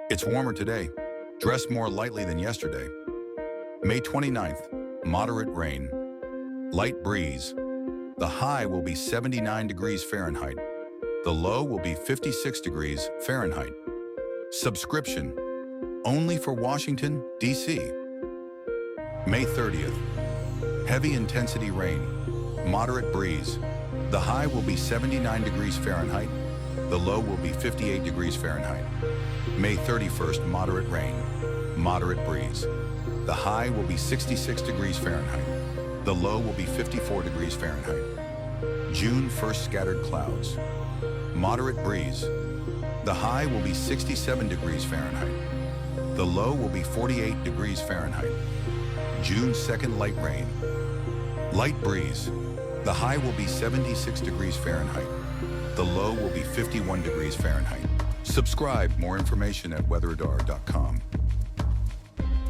It's warmer today. Dress more lightly than yesterday. May 29th, moderate rain. Light breeze. The high will be 79 degrees Fahrenheit. The low will be 56 degrees Fahrenheit. Subscription. Only for Washington, D.C. May 30th. Heavy intensity rain. Moderate breeze. The high will be 79 degrees Fahrenheit. The low will be 58 degrees Fahrenheit. May 31st, moderate rain. Moderate breeze. The high will be 66 degrees Fahrenheit. The low will be 54 degrees Fahrenheit. June 1st, scattered clouds. Moderate breeze. The high will be 67 degrees Fahrenheit. The low will be 48 degrees Fahrenheit. June 2nd, light rain. Light breeze. The high will be 76 degrees Fahrenheit. The low will be 51 degrees Fahrenheit. Subscribe. More information at weatheradar.com.